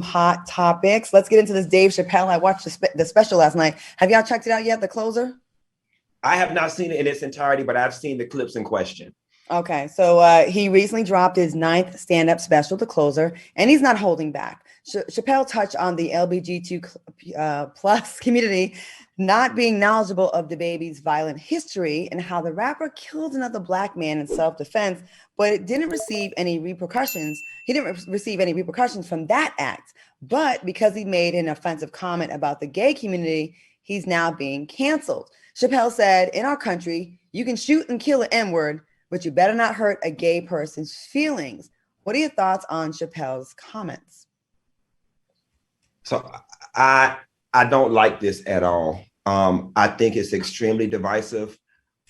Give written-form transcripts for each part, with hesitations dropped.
Hot topics. Let's get into this Dave Chappelle. I watched the special last night. Have y'all checked it out yet? The closer? I have not seen it in its entirety, but I've seen the clips in question. Okay, so he recently dropped his ninth stand-up special, The Closer, and he's not holding back. Chappelle touched on the LBGT plus community not being knowledgeable of the baby's violent history and how the rapper killed another black man in self-defense, but it didn't receive any repercussions. He didn't receive any repercussions from that act, but because he made an offensive comment about the gay community, he's now being canceled. Chappelle said, in our country, you can shoot and kill an N-word, but you better not hurt a gay person's feelings. What are your thoughts on Chappelle's comments? So I don't like this at all. I think it's extremely divisive.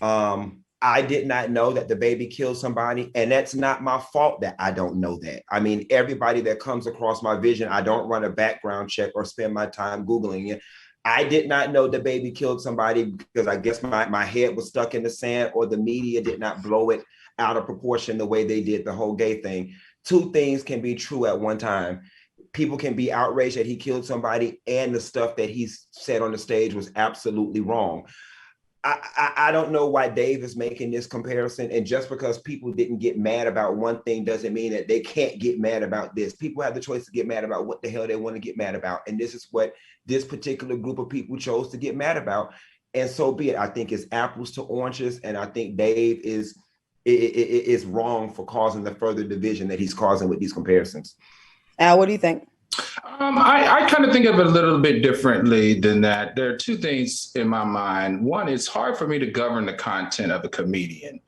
I did not know that the baby killed somebody, and that's not my fault that I don't know that. I mean, everybody that comes across my vision, I don't run a background check or spend my time Googling it. I did not know the baby killed somebody because I guess my head was stuck in the sand, or the media did not blow it out of proportion the way they did the whole gay thing. Two things can be true at one time. People can be outraged that he killed somebody, and the stuff that he said on the stage was absolutely wrong. I don't know why Dave is making this comparison. And just because people didn't get mad about one thing doesn't mean that they can't get mad about this. People have the choice to get mad about what the hell they want to get mad about. And this is what this particular group of people chose to get mad about. And so be it. I think it's apples to oranges. And I think Dave is wrong for causing the further division that he's causing with these comparisons. Al, what do you think? I kind of think of it a little bit differently than that. There are two things in my mind. One, it's hard for me to govern the content of a comedian.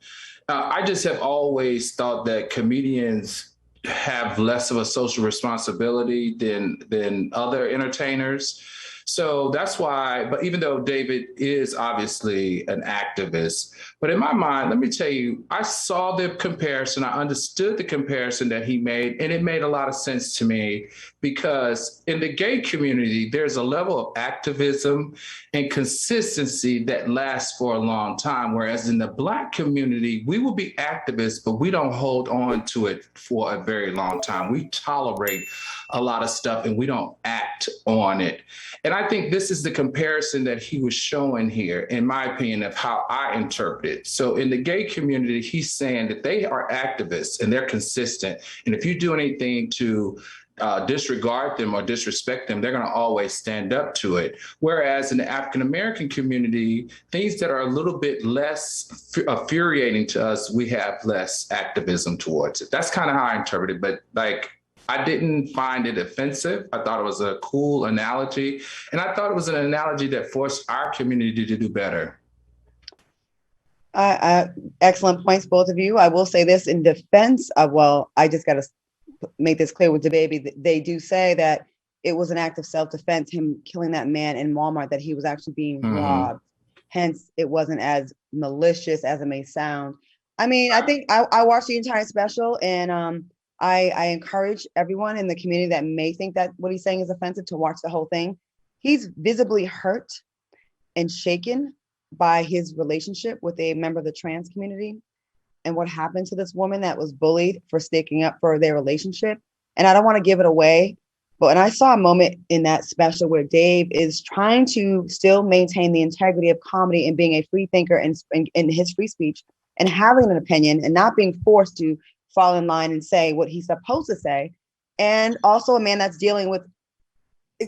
I just have always thought that comedians have less of a social responsibility than other entertainers. So that's why, but even though David is obviously an activist, but in my mind, let me tell you, I saw the comparison, I understood the comparison that he made, and it made a lot of sense to me because in the gay community, there's a level of activism and consistency that lasts for a long time. Whereas in the Black community, we will be activists, but we don't hold on to it for a very long time. We tolerate a lot of stuff and we don't act on it. And I think this is the comparison that he was showing here, in my opinion, of how I interpret it. So in the gay community, he's saying that they are activists and they're consistent. And if you do anything to disregard them or disrespect them, they're going to always stand up to it. Whereas in the African-American community, things that are a little bit less infuriating to us, we have less activism towards it. That's kind of how I interpret it. But like, I didn't find it offensive. I thought it was a cool analogy. And I thought it was an analogy that forced our community to do better. Excellent points, both of you. I will say this in defense of, well, I just got to make this clear with DaBaby. They do say that it was an act of self-defense, him killing that man in Walmart, that he was actually being robbed. Hence, it wasn't as malicious as it may sound. I mean, I think I watched the entire special, and I encourage everyone in the community that may think that what he's saying is offensive to watch the whole thing. He's visibly hurt and shaken by his relationship with a member of the trans community and what happened to this woman that was bullied for sticking up for their relationship. And I don't want to give it away, but when I saw a moment in that special where Dave is trying to still maintain the integrity of comedy and being a free thinker and in his free speech and having an opinion and not being forced to fall in line and say what he's supposed to say. And also a man that's dealing with,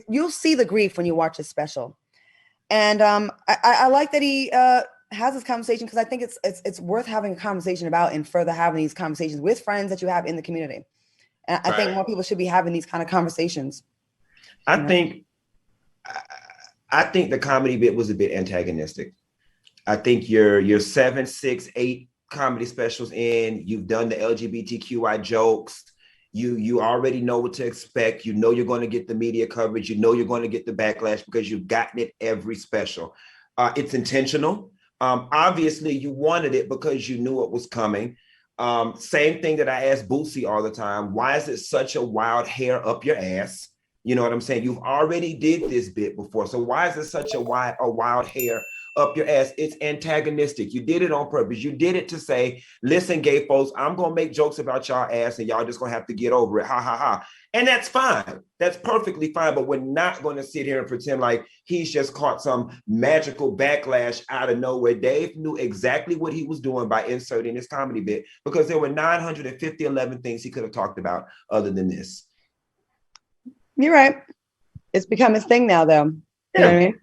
you'll see the grief when you watch his special. And I like that he has this conversation because I think it's worth having a conversation about and further having these conversations with friends that you have in the community. And I think more people should be having these kind of conversations. I think the comedy bit was a bit antagonistic. I think you're 7, 6, 8 comedy specials in, you've done the LGBTQI jokes, you already know what to expect, you know you're going to get the media coverage, you know you're going to get the backlash because you've gotten it every special. It's intentional. Obviously you wanted it because you knew it was coming. Same thing that I ask Boosie all the time, why is it such a wild hair up your ass? You know what I'm saying? You've already did this bit before, so why is it such a wild hair up your ass? It's antagonistic. You did it on purpose. You did it to say, listen, gay folks, I'm going to make jokes about y'all ass and y'all just going to have to get over it. Ha, ha, ha. And that's fine. That's perfectly fine. But we're not going to sit here and pretend like he's just caught some magical backlash out of nowhere. Dave knew exactly what he was doing by inserting this comedy bit, because there were 950 things he could have talked about other than this. You're right. It's become his thing now, though. You Yeah. know what I mean?